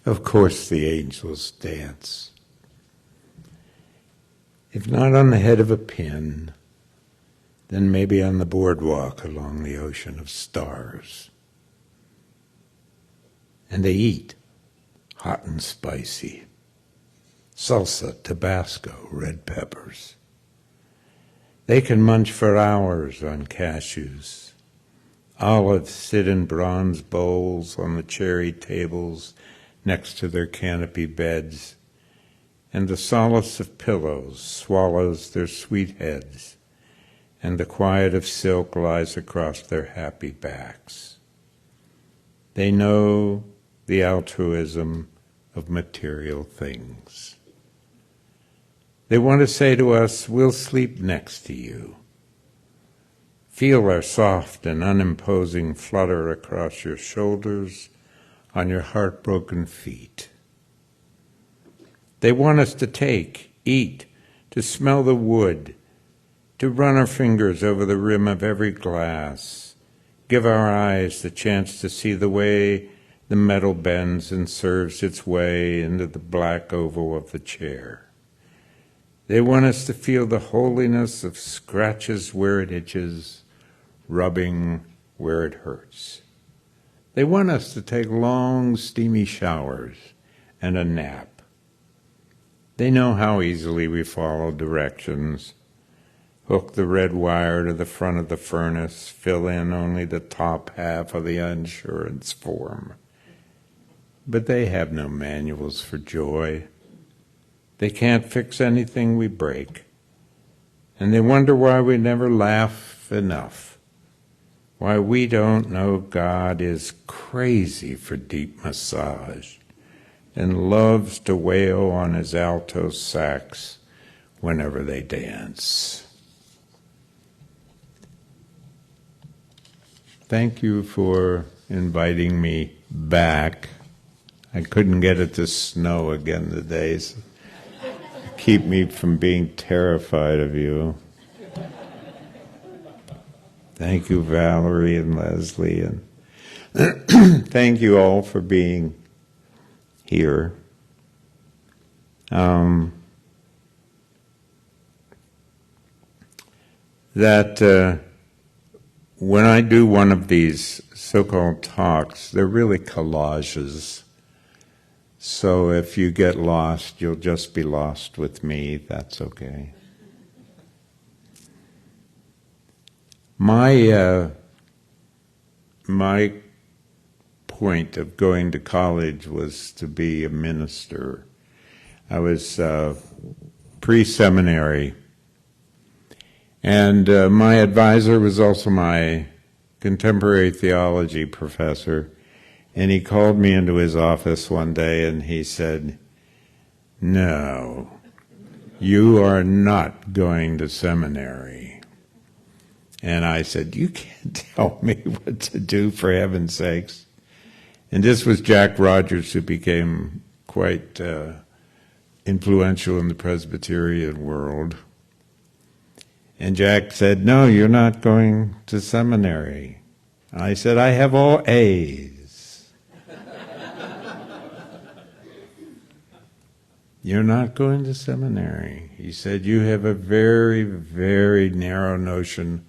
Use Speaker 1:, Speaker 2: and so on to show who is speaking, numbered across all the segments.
Speaker 1: Of course the angels dance. If not on the head of a pin, then maybe on the boardwalk along the ocean of stars. And they eat, hot and spicy, salsa, Tabasco, red peppers. They can munch for hours on cashews. Olives sit in bronze bowls on the cherry tables next to their canopy beds, and the solace of pillows swallows their sweet heads, and the quiet of silk lies across their happy backs. They know the altruism of material things. They want to say to us, we'll sleep next to you. Feel our soft and unimposing flutter across your shoulders, on your heartbroken feet. They want us to take, eat, to smell the wood, to run our fingers over the rim of every glass, give our eyes the chance to see the way the metal bends and serves its way into the black oval of the chair. They want us to feel the holiness of scratches where it itches, rubbing where it hurts. They want us to take long, steamy showers and a nap. They know how easily we follow directions, hook the red wire to the front of the furnace, fill in only the top half of the insurance form. But they have no manuals for joy. They can't fix anything we break. And they wonder why we never laugh enough. Why we don't know God is crazy for deep massage and loves to wail on his alto sax whenever they dance. Thank you for inviting me back. I couldn't get it to snow again today, so keep me from being terrified of you. Thank you, Valerie and Leslie, and thank you all for being here. When I do one of these so-called talks, they're really collages. So if you get lost, you'll just be lost with me. That's okay. My point of going to college was to be a minister. I was pre-seminary, and my advisor was also my contemporary theology professor, and he called me into his office one day and he said, "No, you are not going to seminary." And I said, "You can't tell me what to do, for heaven's sakes." And this was Jack Rogers, who became quite influential in the Presbyterian world. And Jack said, "No, you're not going to seminary." I said, "I have all A's." "You're not going to seminary." He said, "You have a very, very narrow notion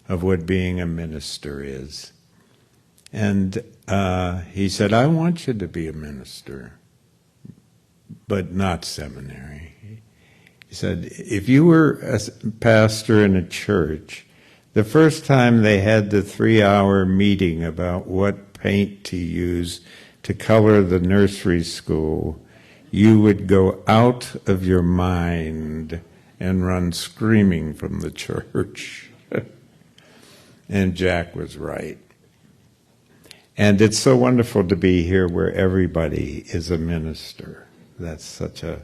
Speaker 1: of what being a minister is." And he said, "I want you to be a minister, but not seminary." He said, "If you were a pastor in a church, the first time they had the 3-hour meeting about what paint to use to color the nursery school, you would go out of your mind and run screaming from the church." And Jack was right. And it's so wonderful to be here where everybody is a minister. That's such a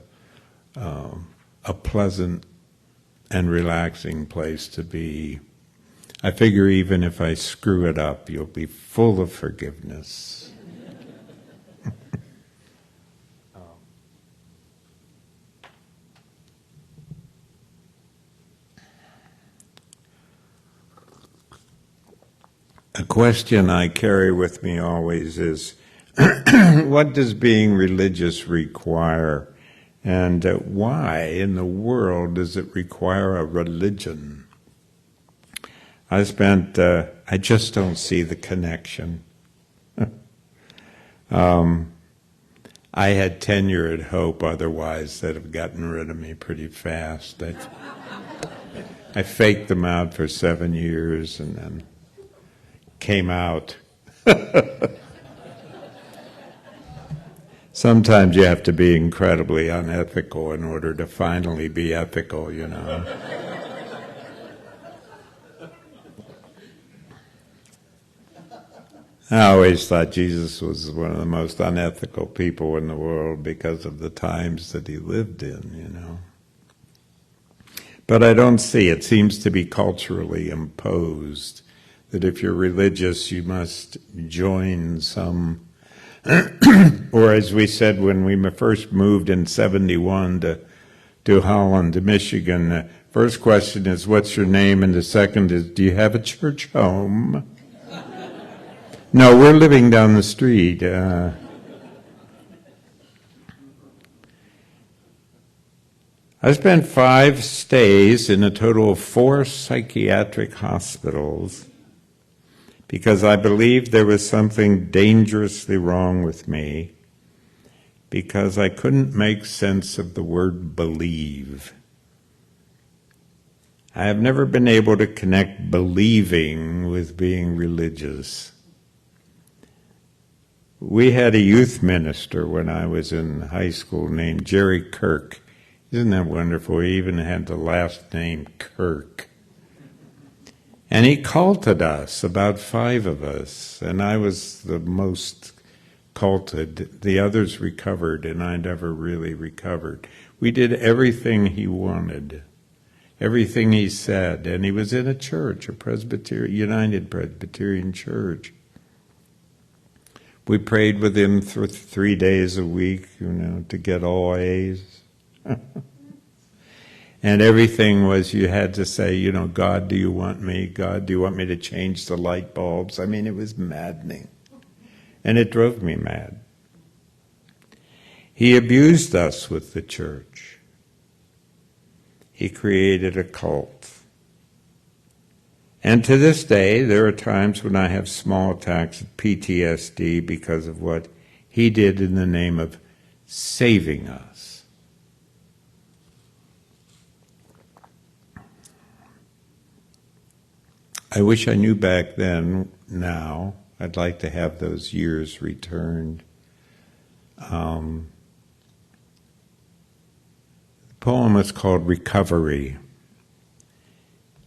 Speaker 1: pleasant and relaxing place to be. I figure even if I screw it up, you'll be full of forgiveness. A question I carry with me always is, what does being religious require? And why in the world does it require a religion? I just don't see the connection. I had tenure at Hope, otherwise they'd have gotten rid of me pretty fast. I faked them out for 7 years and then came out. Sometimes you have to be incredibly unethical in order to finally be ethical, you know. I always thought Jesus was one of the most unethical people in the world because of the times that he lived in, you know. But I don't see, it seems to be culturally imposed that if you're religious you must join some, or as we said when we first moved in 71 to Holland, to Michigan, the first question is, what's your name? And the second is, do you have a church home? No, we're living down the street. I spent 5 stays in a total of 4 psychiatric hospitals because I believed there was something dangerously wrong with me, because I couldn't make sense of the word believe. I have never been able to connect believing with being religious. We had a youth minister when I was in high school named Jerry Kirk. Isn't that wonderful? He even had the last name Kirk. And he culted us, about 5 of us, and I was the most culted. The others recovered, and I never really recovered. We did everything he wanted, everything he said, and he was in a church, a United Presbyterian church. We prayed with him for 3 days a week, you know, to get all A's. And everything was, you had to say, you know, God, do you want me? God, do you want me to change the light bulbs? I mean, it was maddening. And it drove me mad. He abused us with the church. He created a cult. And to this day, there are times when I have small attacks of PTSD because of what he did in the name of saving us. I wish I knew back then. Now I'd like to have those years returned. The poem is called Recovery.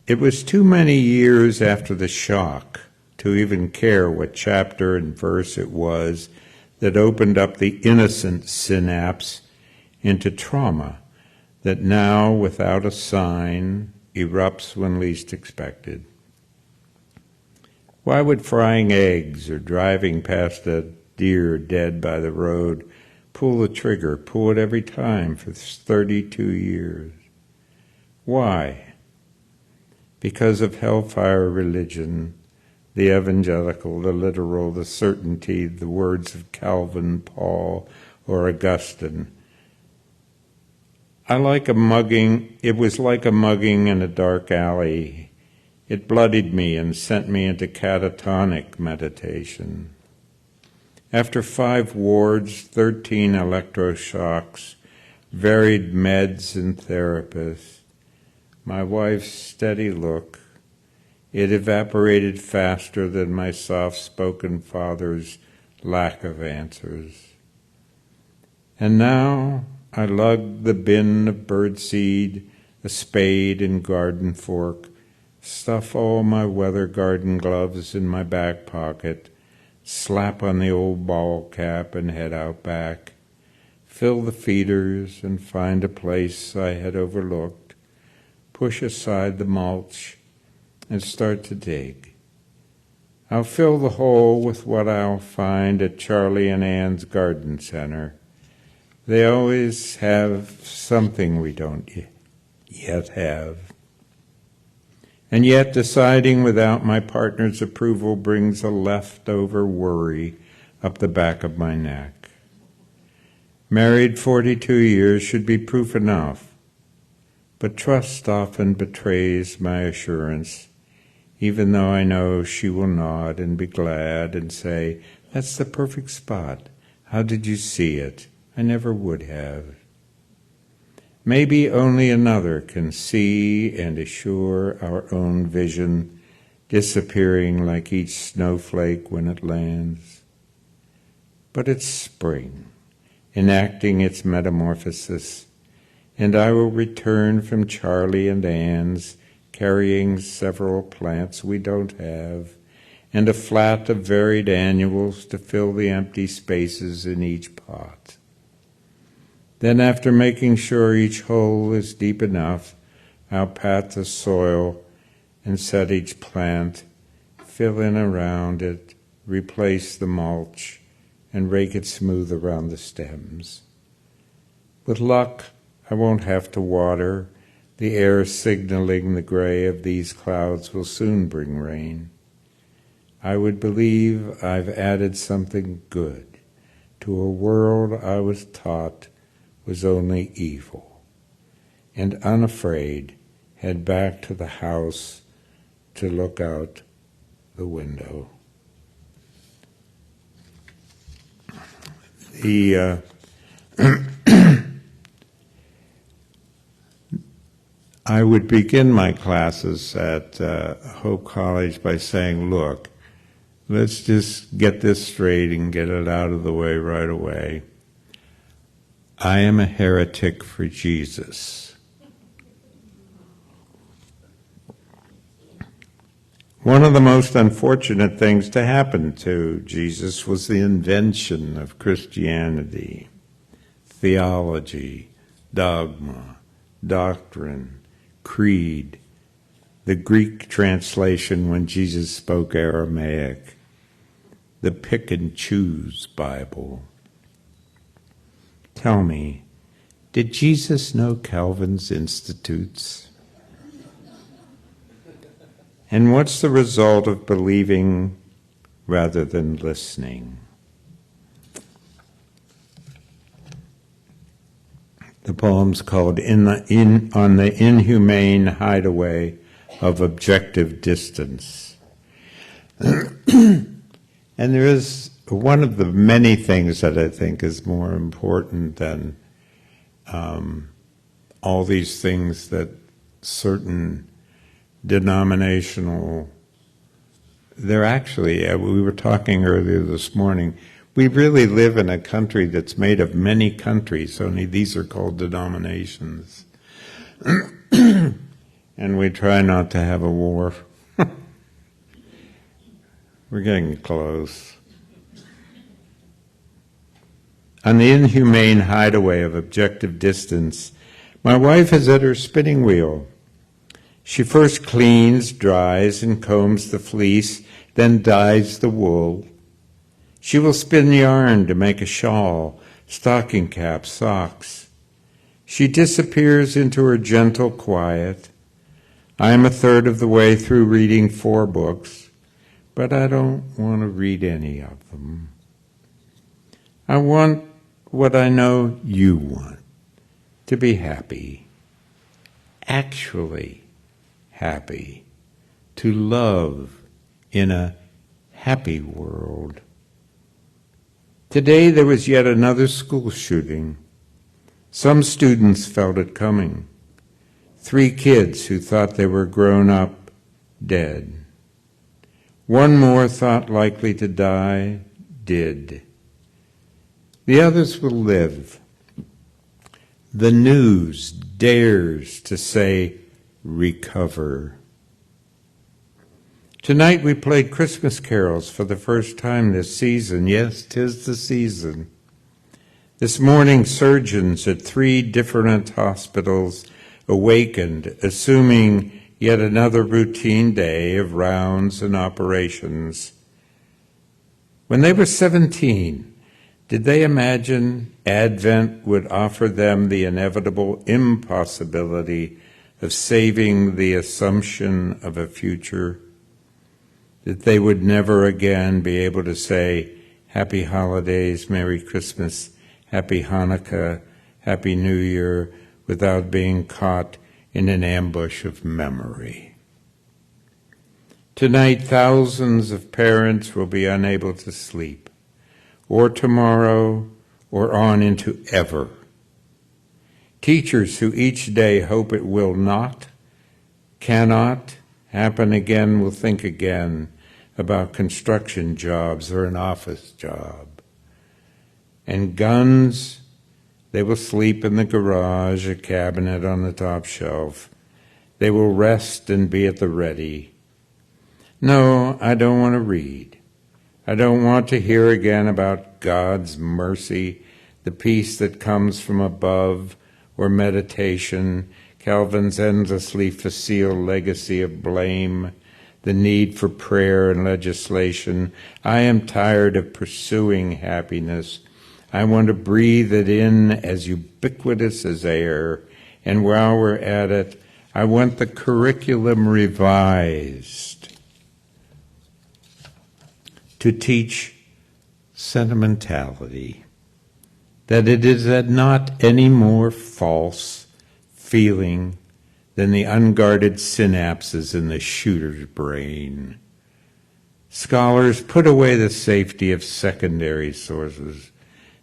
Speaker 1: It was too many years after the shock to even care what chapter and verse it was that opened up the innocent synapse into trauma that now, without a sign, erupts when least expected. Why would frying eggs or driving past a deer dead by the road pull the trigger, pull it every time for 32 years? Why? Because of hellfire religion, the evangelical, the literal, the certainty, the words of Calvin, Paul, or Augustine. It was like a mugging in a dark alley. It bloodied me and sent me into catatonic meditation. After 5 wards, 13 electroshocks, varied meds and therapists, my wife's steady look, it evaporated faster than my soft-spoken father's lack of answers. And now I lug the bin of birdseed, a spade and garden fork, stuff all my weather garden gloves in my back pocket, slap on the old ball cap and head out back, fill the feeders and find a place I had overlooked, push aside the mulch and start to dig. I'll fill the hole with what I'll find at Charlie and Ann's garden center. They always have something we don't yet have. And yet deciding without my partner's approval brings a leftover worry, up the back of my neck. Married 42 years should be proof enough, but trust often betrays my assurance, even though I know she will nod and be glad and say, "That's the perfect spot. How did you see it? I never would have." Maybe only another can see and assure our own vision, disappearing like each snowflake when it lands. But it's spring, enacting its metamorphosis, and I will return from Charlie and Ann's, carrying several plants we don't have, and a flat of varied annuals to fill the empty spaces in each pot. Then, after making sure each hole is deep enough, I'll pat the soil and set each plant, fill in around it, replace the mulch, and rake it smooth around the stems. With luck, I won't have to water. The air signaling the gray of these clouds will soon bring rain. I would believe I've added something good to a world I was taught was only evil, and unafraid head back to the house to look out the window. I would begin my classes at Hope College by saying, look, let's just get this straight and get it out of the way right away. I am a heretic for Jesus. One of the most unfortunate things to happen to Jesus was the invention of Christianity, theology, dogma, doctrine, creed, the Greek translation when Jesus spoke Aramaic, the pick and choose Bible. Tell me, did Jesus know Calvin's Institutes? And what's the result of believing rather than listening? The poem's called On the Inhumane Hideaway of Objective Distance. And there is one of the many things that I think is more important than all these things that certain denominational, they're actually, we were talking earlier this morning, we really live in a country that's made of many countries, only these are called denominations. And we try not to have a war. We're getting close. On the inhumane hideaway of objective distance, my wife is at her spinning wheel. She first cleans, dries, and combs the fleece, then dyes the wool. She will spin yarn to make a shawl, stocking cap, socks. She disappears into her gentle quiet. I am a third of the way through reading 4 books, but I don't want to read any of them. I want what I know you want, to be happy, actually happy, to love in a happy world. Today there was yet another school shooting. Some students felt it coming. 3 kids who thought they were grown up, dead. 1 more thought likely to die, did. The others will live. The news dares to say, recover. Tonight we played Christmas carols for the first time this season. Yes, 'tis the season. This morning, surgeons at 3 different hospitals awakened, assuming yet another routine day of rounds and operations. When they were 17, did they imagine Advent would offer them the inevitable impossibility of saving the assumption of a future? That they would never again be able to say, Happy holidays, Merry Christmas, Happy Hanukkah, Happy New Year, without being caught in an ambush of memory. Tonight, thousands of parents will be unable to sleep, or tomorrow, or on into ever. Teachers who each day hope it will not, cannot happen again will think again about construction jobs or an office job. And guns, they will sleep in the garage, a cabinet on the top shelf. They will rest and be at the ready. No, I don't want to read. I don't want to hear again about God's mercy, the peace that comes from above, or meditation, Calvin's endlessly facile legacy of blame, the need for prayer and legislation. I am tired of pursuing happiness. I want to breathe it in as ubiquitous as air. And while we're at it, I want the curriculum revised to teach sentimentality, that it is not any more false feeling than the unguarded synapses in the shooter's brain. Scholars, put away the safety of secondary sources.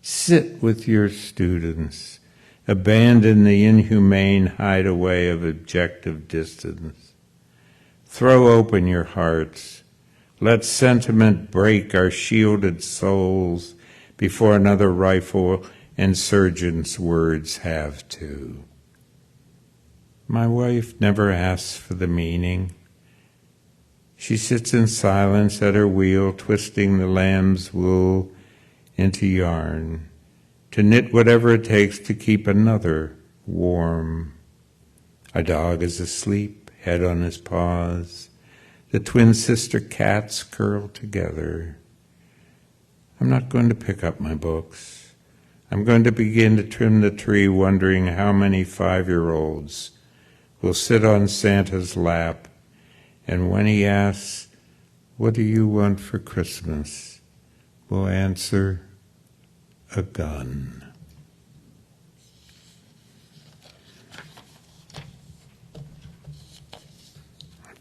Speaker 1: Sit with your students. Abandon the inhumane hideaway of objective distance. Throw open your hearts. Let sentiment break our shielded souls before another rifle and surgeon's words have to. My wife never asks for the meaning. She sits in silence at her wheel, twisting the lamb's wool into yarn, to knit whatever it takes to keep another warm. Our dog is asleep, head on his paws. The twin sister cats curl together. I'm not going to pick up my books. I'm going to begin to trim the tree, wondering how many 5-year-olds will sit on Santa's lap, and when he asks, "What do you want for Christmas?" will answer, "A gun."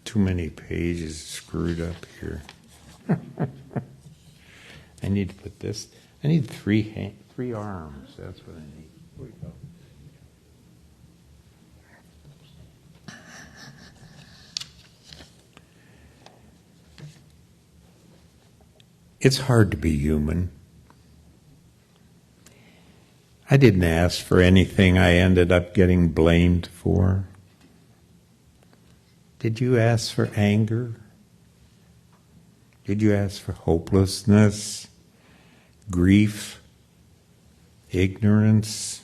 Speaker 1: Too many pages screwed up here. I need to put this. I need three arms. That's what I need. Here we go. It's hard to be human. I didn't ask for anything I ended up getting blamed for. Did you ask for anger? Did you ask for hopelessness, grief, ignorance,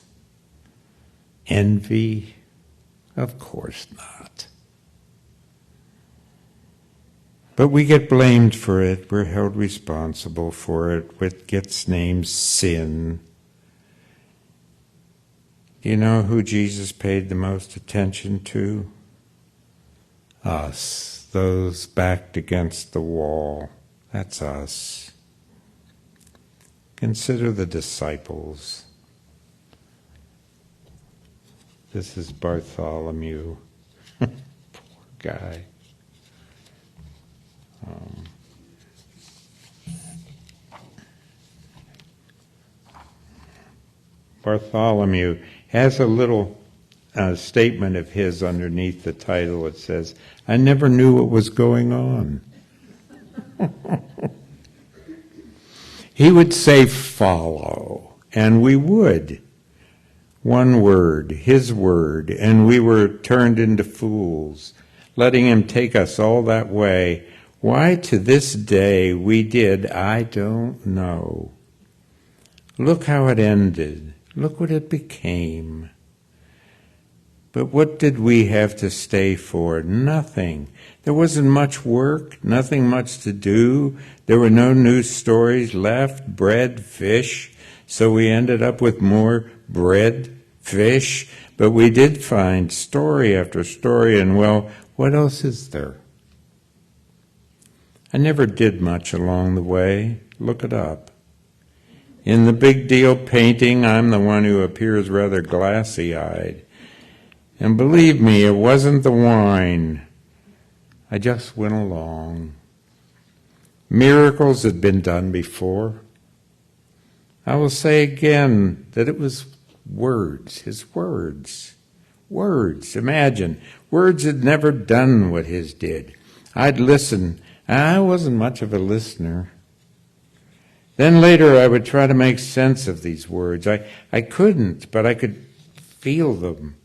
Speaker 1: envy? Of course not. But we get blamed for it. We're held responsible for it. It gets named sin. Do you know who Jesus paid the most attention to? Us, those backed against the wall. That's us. Consider the disciples. This is Bartholomew. Poor guy. Bartholomew has a little statement of his underneath the title. It says, "I never knew what was going on." He would say, "Follow," and we would. One word, his word, and we were turned into fools, letting him take us all that way. Why to this day we did, I don't know. Look how it ended. Look what it became. But what did we have to stay for? Nothing. There wasn't much work, nothing much to do. There were no news stories left, bread, fish. So we ended up with more bread, fish. But we did find story after story, and well, what else is there? I never did much along the way. Look it up. In the big deal painting, I'm the one who appears rather glassy-eyed. And believe me, it wasn't the wine. I just went along. Miracles had been done before. I will say again that it was words, his words. Words, imagine. Words had never done what his did. I'd listen. I wasn't much of a listener. Then later I would try to make sense of these words. I couldn't, but I could feel them.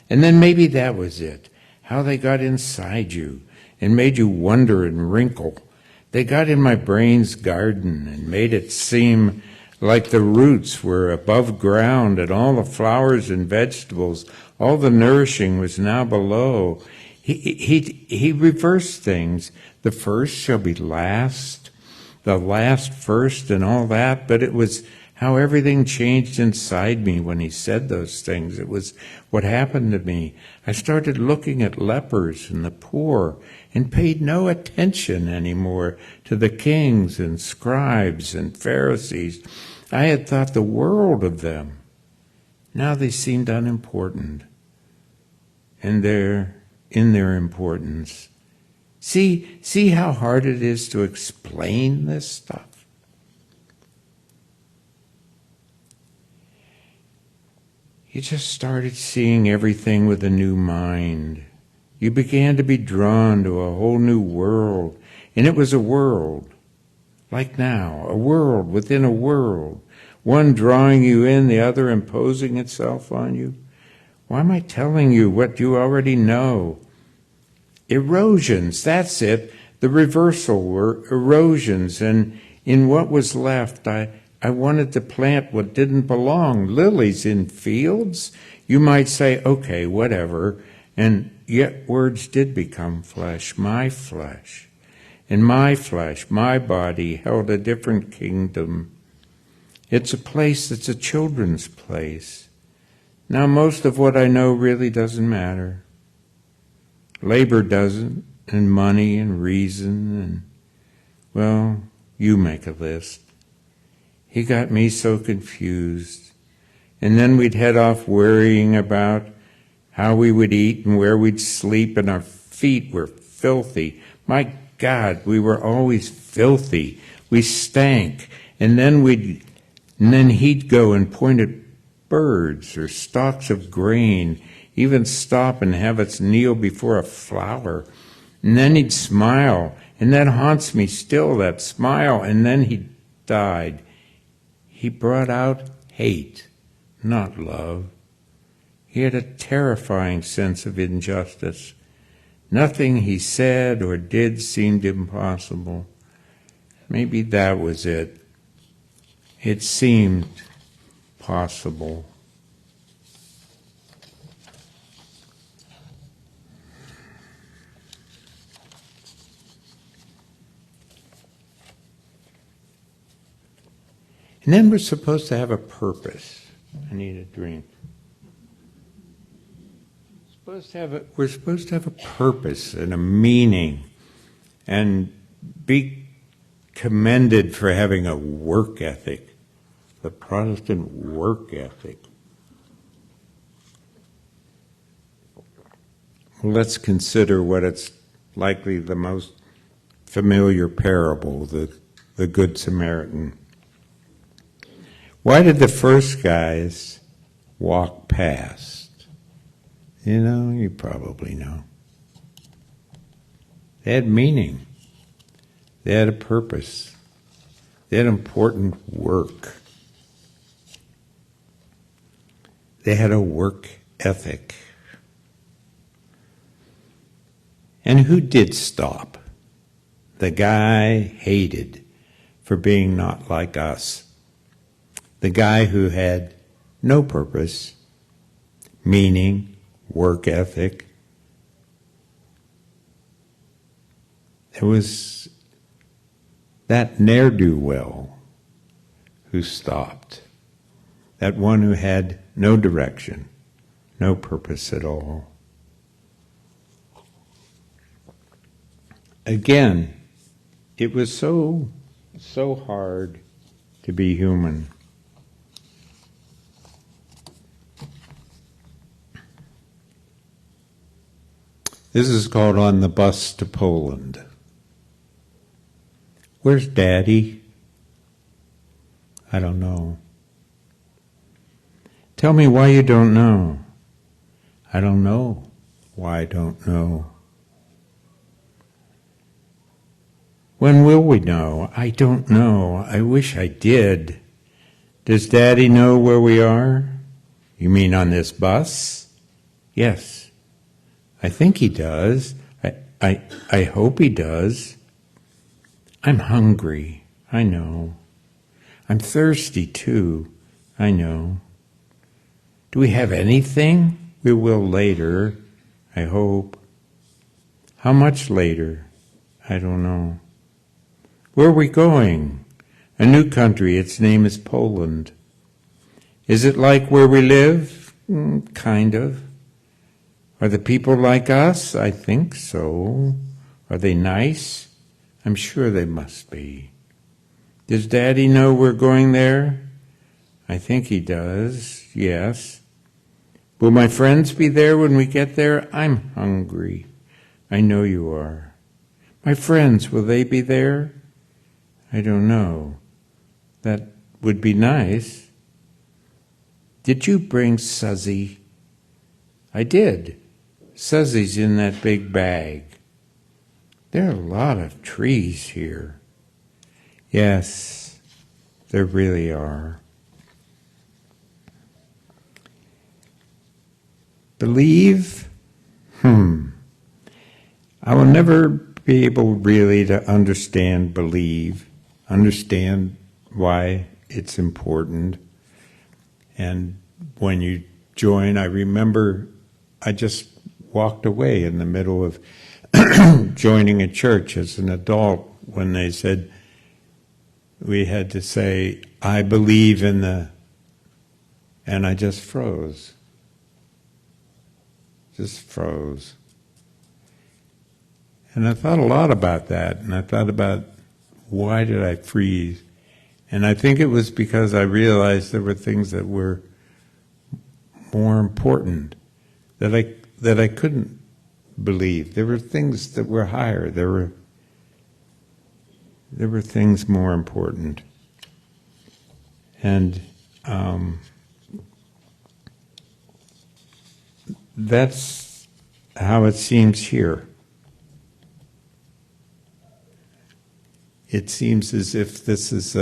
Speaker 1: And then maybe that was it, how they got inside you and made you wonder and wrinkle. They got in my brain's garden and made it seem like the roots were above ground and all the flowers and vegetables, all the nourishing was now below. He reversed things. The first shall be last, the last first, and all that, but it was how everything changed inside me when he said those things. It was what happened to me. I started looking at lepers and the poor and paid no attention anymore to the kings and scribes and Pharisees. I had thought the world of them. Now they seemed unimportant. And in their importance. See how hard it is to explain this stuff? You just started seeing everything with a new mind. You began to be drawn to a whole new world. And it was a world, like now, a world within a world. One drawing you in, the other imposing itself on you. Why am I telling you what you already know? Erosions, that's it. The reversal were erosions. And in what was left, I wanted to plant what didn't belong. Lilies in fields? You might say, okay, whatever. And yet words did become flesh, my flesh. And my flesh, my body, held a different kingdom. It's a place that's a children's place. Now most of what I know really doesn't matter. Labor doesn't, and money and reason, and, well, you make a list. He got me so confused. And then we'd head off worrying about how we would eat and where we'd sleep, and our feet were filthy. My God, we were always filthy. We stank. And then he'd go and point at birds or stalks of grain, even stop and have us kneel before a flower. And then he'd smile, and that haunts me still, that smile, and then he died. He brought out hate, not love. He had a terrifying sense of injustice. Nothing he said or did seemed impossible. Maybe that was it. It seemed possible. And then we're supposed to have a purpose. I need a drink. We're supposed to have a purpose and a meaning and be commended for having a work ethic, the Protestant work ethic. Well, let's consider what it's likely the most familiar parable, the Good Samaritan. Why did the first guys walk past? You know, you probably know. They had meaning. They had a purpose. They had important work. They had a work ethic. And who did stop? The guy hated for being not like us. The guy who had no purpose, meaning, work ethic. There was that ne'er-do-well who stopped, that one who had no direction, no purpose at all. Again, it was so hard to be human. This is called On the Bus to Poland. Where's Daddy? I don't know. Tell me why you don't know. I don't know why I don't know. When will we know? I don't know. I wish I did. Does Daddy know where we are? You mean on this bus? Yes. I think he does. I hope he does. I'm hungry. I know. I'm thirsty too. I know. Do we have anything? We will later. I hope. How much later? I don't know. Where are we going? A new country. Its name is Poland. Is it like where we live? Kind of. Are the people like us? I think so. Are they nice? I'm sure they must be. Does Daddy know we're going there? I think he does, yes. Will my friends be there when we get there? I'm hungry. I know you are. My friends, will they be there? I don't know. That would be nice. Did you bring Suzy? I did. Suzy's in that big bag. There are a lot of trees here. Yes, there really are. Believe? I will never be able really to understand believe, understand why it's important. And when you join, I remember I just walked away in the middle of joining a church as an adult when they said we had to say, I believe in the, and I just froze. Just froze. And I thought a lot about that, and I thought about why did I freeze? And I think it was because I realized there were things that were more important that I couldn't believe. There were things that were higher. There were things more important. And that's how it seems here. It seems as if this is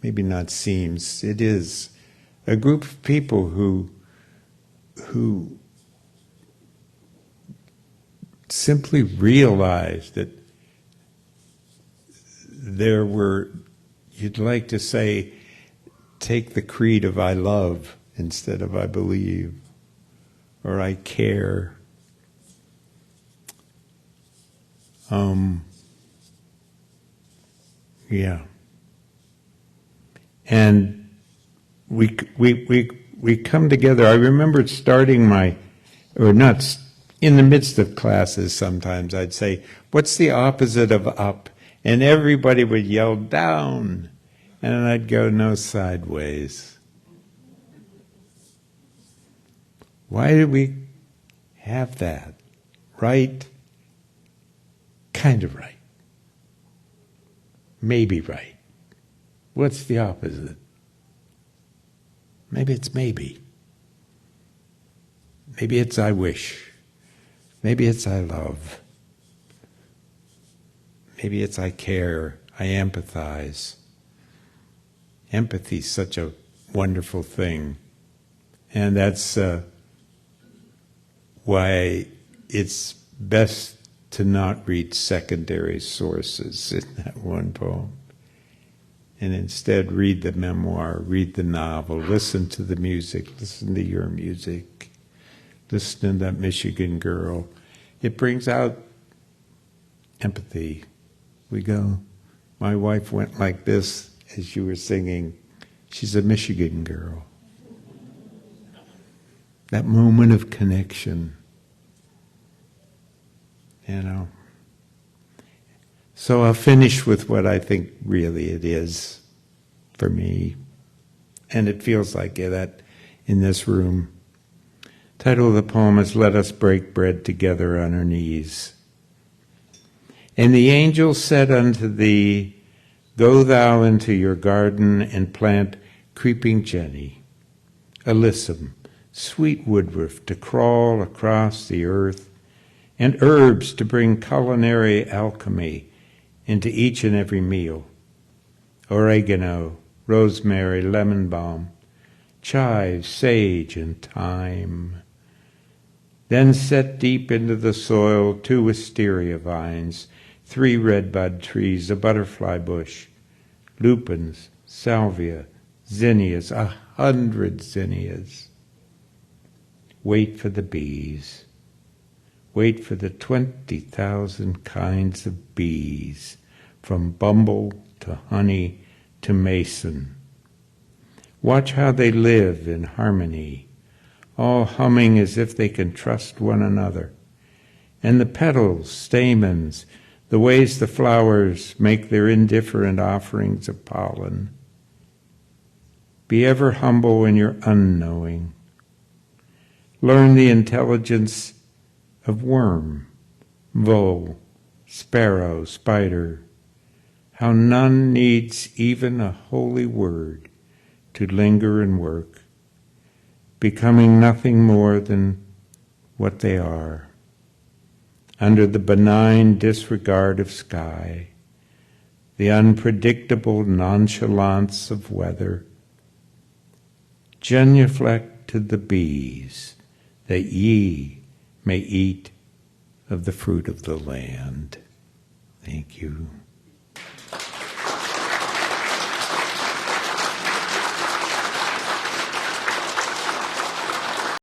Speaker 1: maybe not seems, it is a group of people who simply realized that there were, you'd like to say, take the creed of I love instead of I believe, or I care. Yeah. And we come together. I remember starting in the midst of classes sometimes I'd say, what's the opposite of up? And everybody would yell down. And I'd go, no, sideways. Why did we have that? Right? Kind of right. Maybe right. What's the opposite? Maybe it's maybe. Maybe it's I wish. Maybe it's I love. Maybe it's I care, I empathize. Empathy's such a wonderful thing. And that's why it's best to not read secondary sources in that one poem. And instead read the memoir, read the novel, listen to the music, listen to your music, listen to that Michigan girl. It brings out empathy. We go, my wife went like this as you were singing. She's a Michigan girl. That moment of connection. You know. So I'll finish with what I think really it is for me. And it feels like that in this room. Title of the poem is Let Us Break Bread Together on Our Knees. And the angel said unto thee, Go thou into your garden and plant creeping jenny, alyssum, sweet woodruff to crawl across the earth, and herbs to bring culinary alchemy into each and every meal, oregano, rosemary, lemon balm, chive, sage, and thyme. Then set deep into the soil 2 wisteria vines, 3 redbud trees, a butterfly bush, lupins, salvia, zinnias, 100 zinnias. Wait for the bees. Wait for the 20,000 kinds of bees, from bumble to honey to mason. Watch how they live in harmony, all humming as if they can trust one another. And the petals, stamens, the ways the flowers make their indifferent offerings of pollen. Be ever humble in your unknowing. Learn the intelligence of worm, vole, sparrow, spider, how none needs even a holy word to linger and work, becoming nothing more than what they are, under the benign disregard of sky, the unpredictable nonchalance of weather. Genuflect to the bees, that ye may eat of the fruit of the land. Thank you.